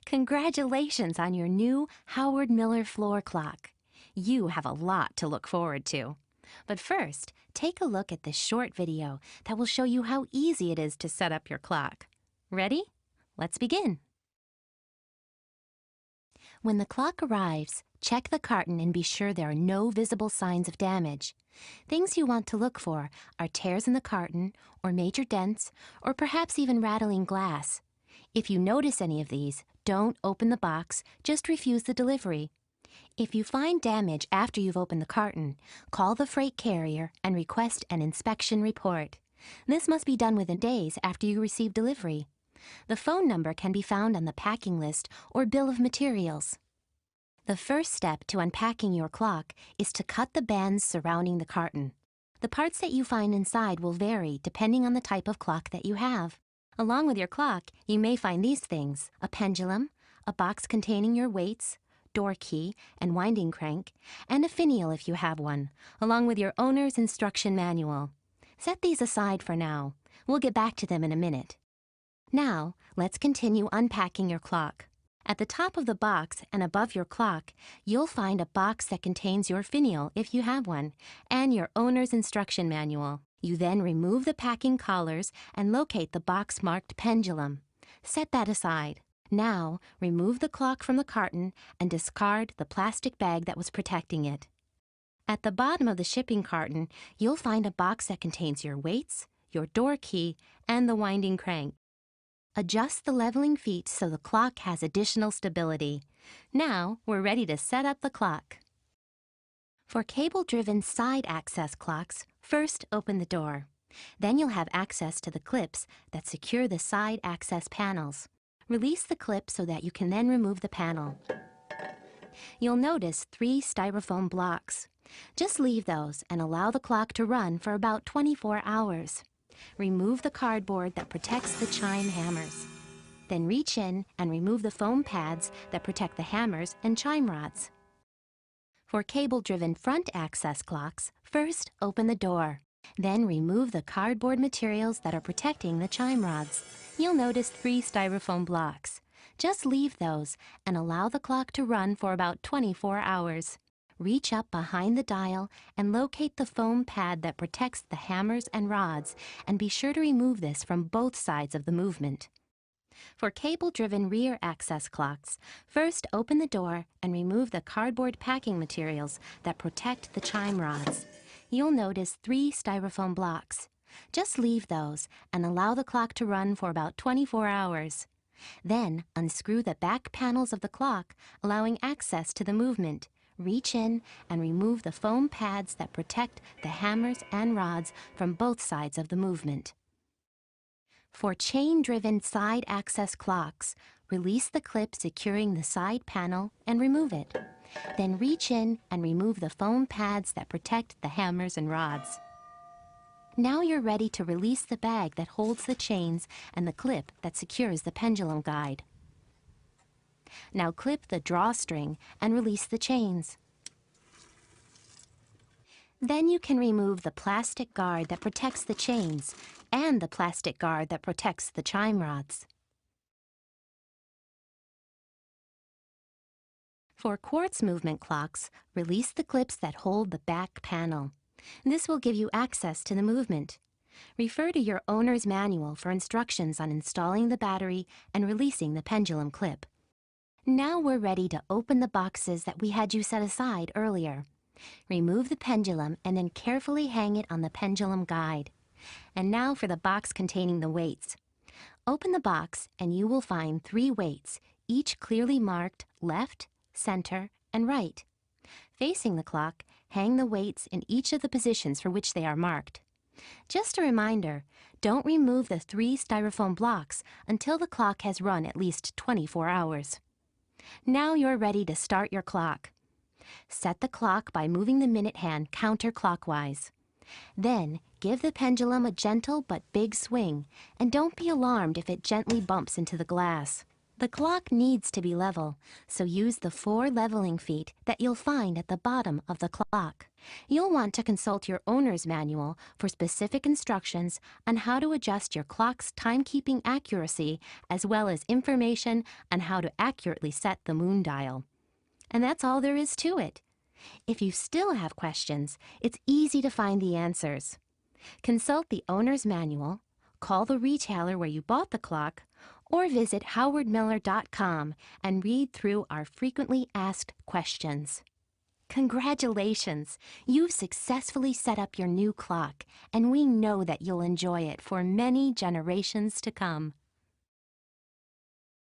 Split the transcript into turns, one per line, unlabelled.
Congratulations on your new Howard Miller floor clock. You have a lot to look forward to. But first, take a look at this short video that will show you how easy it is to set up your clock. Ready? Let's begin. When the clock arrives, check the carton and be sure there are no visible signs of damage. Things you want to look for are tears in the carton, or major dents, or perhaps even rattling glass. If you notice any of these, don't open the box, just refuse the delivery. If you find damage after you've opened the carton, call the freight carrier and request an inspection report. This must be done within days after you receive delivery. The phone number can be found on the packing list or bill of materials. The first step to unpacking your clock is to cut the bands surrounding the carton. The parts that you find inside will vary depending on the type of clock that you have. Along with your clock, you may find these things: a pendulum, a box containing your weights, door key and winding crank, and a finial if you have one, along with your owner's instruction manual. Set these aside for now. We'll get back to them in a minute. Now, let's continue unpacking your clock. At the top of the box and above your clock, you'll find a box that contains your finial, if you have one, and your owner's instruction manual. You then remove the packing collars and locate the box marked pendulum. Set that aside. Now, remove the clock from the carton and discard the plastic bag that was protecting it. At the bottom of the shipping carton, you'll find a box that contains your weights, your door key, and the winding crank. Adjust the leveling feet so the clock has additional stability. Now, we're ready to set up the clock. For cable-driven side access clocks, first open the door. Then you'll have access to the clips that secure the side access panels. Release the clip so that you can then remove the panel. You'll notice 3 styrofoam blocks. Just leave those and allow the clock to run for about 24 hours. Remove the cardboard that protects the chime hammers. Then reach in and remove the foam pads that protect the hammers and chime rods. For cable-driven front access clocks, first open the door. Then remove the cardboard materials that are protecting the chime rods. You'll notice 3 styrofoam blocks. Just leave those and allow the clock to run for about 24 hours. Reach up behind the dial and locate the foam pad that protects the hammers and rods, and be sure to remove this from both sides of the movement. For cable-driven rear access clocks, first open the door and remove the cardboard packing materials that protect the chime rods. You'll notice 3 styrofoam blocks. Just leave those and allow the clock to run for about 24 hours. Then unscrew the back panels of the clock, allowing access to the movement. Reach in and remove the foam pads that protect the hammers and rods from both sides of the movement. For chain-driven side access clocks, release the clip securing the side panel and remove it. Then reach in and remove the foam pads that protect the hammers and rods. Now you're ready to release the bag that holds the chains and the clip that secures the pendulum guide. Now clip the drawstring and release the chains. Then you can remove the plastic guard that protects the chains and the plastic guard that protects the chime rods. For quartz movement clocks, release the clips that hold the back panel. This will give you access to the movement. Refer to your owner's manual for instructions on installing the battery and releasing the pendulum clip. Now we're ready to open the boxes that we had you set aside earlier. Remove the pendulum and then carefully hang it on the pendulum guide. And now for the box containing the weights. Open the box and you will find 3 weights, each clearly marked left, center, and right. Facing the clock, hang the weights in each of the positions for which they are marked. Just a reminder, don't remove the 3 styrofoam blocks until the clock has run at least 24 hours. Now you're ready to start your clock. Set the clock by moving the minute hand counterclockwise. Then, give the pendulum a gentle but big swing, and don't be alarmed if it gently bumps into the glass. The clock needs to be level, so use the 4 leveling feet that you'll find at the bottom of the clock. You'll want to consult your owner's manual for specific instructions on how to adjust your clock's timekeeping accuracy, as well as information on how to accurately set the moon dial. And that's all there is to it. If you still have questions, it's easy to find the answers. Consult the owner's manual, call the retailer where you bought the clock, or visit howardmiller.com and read through our frequently asked questions. Congratulations! You've successfully set up your new clock, and we know that you'll enjoy it for many generations to come.